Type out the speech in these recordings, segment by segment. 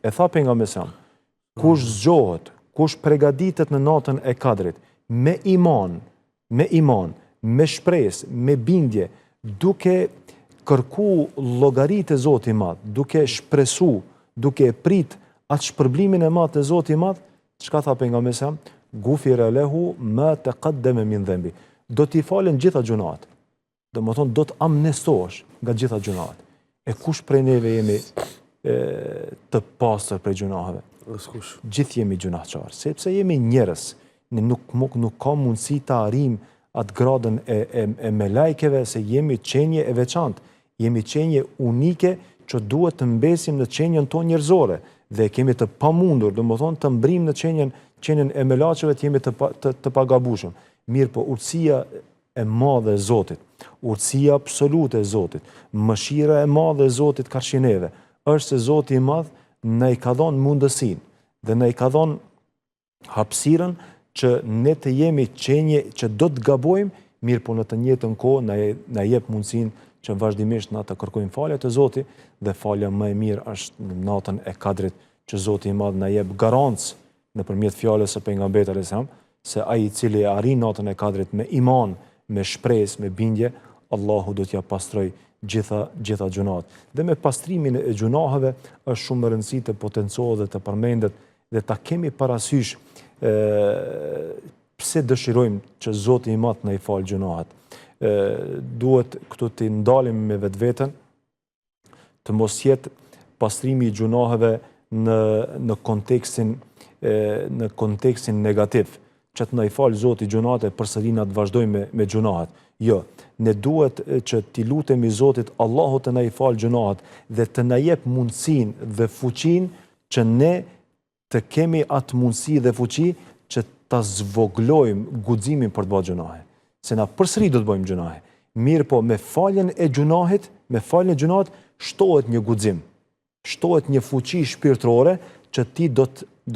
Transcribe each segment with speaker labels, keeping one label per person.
Speaker 1: e tha pejgamberi sa, kush zgjohet, kush përgatitet në natën e Kadrit, me iman, me shpresë, me bindje, duke kërku llogaritë e Zotit i Madh, duke shpresu, duke prit atë shpërblimin e madh të Zotit i Madh, çka tha pejgamberi sa, gufira lehu ma taqaddama min dhanbi. Do t'i falen gjitha gjunat. Domethënë do të amnestohesh nga gjitha gjunat. E kush prej neve jemi të pastër prej gjunave? Gjithë jemi gjunaqar, sepse jemi njerëz. Ne nuk ka mundësi ta arrijmë atë gradën e melajkeve, se jemi qenje e veçantë, jemi qenje unike që duhet të mbesim në qenjen tonë njerëzore dhe kemi të pamundur, domethënë të mbrim në qenjen e melaçeve, të jemi të pagabueshëm. Mirë, po urtësia e madhe e Zotit, urtësia absolute e Zotit, mëshira e madhe e Zotit karshi neve, është se Zoti i Madh na i ka dhënë mundësinë dhe na i ka dhënë hapësirën që ne të jemi qenje që do të gabojmë, mirë po në të njëjtën kohë na jep mundësinë që vazhdimisht na të kërkojmë falje të Zotit, dhe falja më e mirë është në natën e Kadrit, që Zoti i Madh na jep garancë nëpërmjet fjalës së pejgamberit alayhis salam, se ai i cili arrin natën e Kadrit me iman, me shpresë, me bindje, Allahu do t'ja pastroj gjitha gjunat. Dhe me pastrimin e gjunaheve është shumë e rëndësishme të potencohet dhe të përmendet dhe ta kemi parasysh pse dëshirojmë që Zoti i Madh na i fal gjunahet. Duhet këtu të ndalim me vetveten, të mos jetë pastrimi i gjunaheve në kontekstin negativ, që të na i fal Zoti gjunahet e përsëri na të vazhdojmë me gjunahet. Jo, ne duhet që t'i lutemi Zotit Allahu të na i fal gjunahet dhe të na jep mundësinë dhe fuqinë që ne të kemi atë mundësi dhe fuqi që ta zvoglojmë guximin për të bërë gjunahe. Se na përsëri do të bëjmë gjunahe. Mirë po, me faljen e gjunahit, shtohet një guxim, shtohet një fuqi shpirtërore që ti do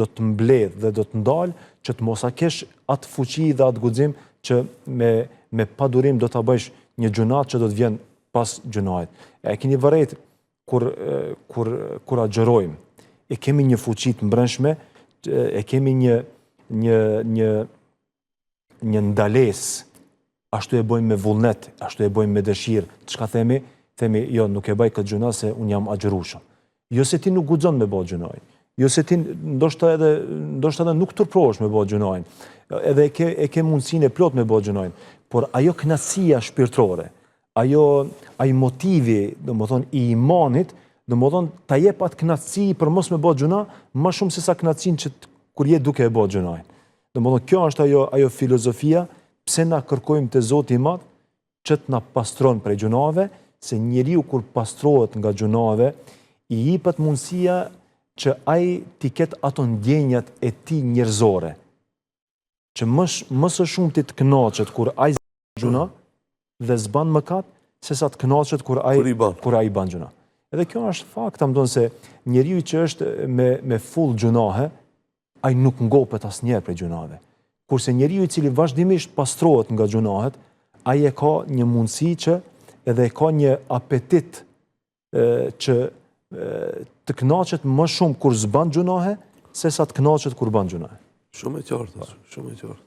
Speaker 1: të mbledh dhe do të ndalë, që të mos a kesh atë fuqi dhe atë guxim që me padurim do ta bësh një gjunat që do të vjen pas gjunahit. E keni vërejt kur agjerojmë, e kemi një fuqi të mbrëmshme, e kemi një ndalesë, ashtu e bëjmë me vullnet, ashtu e bëjmë me dëshirë. Çka themi? Themi, jo, nuk e bëj këtë gjuna se unë jam agjerueshëm. Jo se ti nuk guxon me bëj gjunajin. Jo se ti ndoshta edhe nuk turprohesh me bëj gjunajin. Edhe e ke mundësinë e plot me bëj gjunajin. Por ajo kënaqësia shpirtërore, ai motivi, domethënë i imanit, domethënë ta jep atë kënaqësi për mos me bëj gjuna, më shumë se sa kënaqësinë që kur je duke e bëj gjunajin. Domethënë kjo është ajo filozofia pse na kërkojmë te Zoti i Madh që të na pastron prej gjunave, se njeriu kur pastrohet nga gjunave, i jepet mundësia që ai t'i ketë ato ndjenjat e tij njerëzore. Që më së shumti të kënaqet kur ai gjuna dhe s'ban mëkat, sesa të kënaqet kur ai ban gjuna. Edhe kjo është fakt, domethënë se njeriu që është me full gjunahe, ai nuk ngopet asnjëherë prej gjunave. Kurse njeriu i cili vazhdimisht pastrohet nga gjunahet, ai e ka një mundësi që edhe e ka një apetit që të kënaqet më shumë kur s'ban gjunahe, sesa të kënaqet kur ban gjunahe.
Speaker 2: Shumë e qartë, shumë e qartë.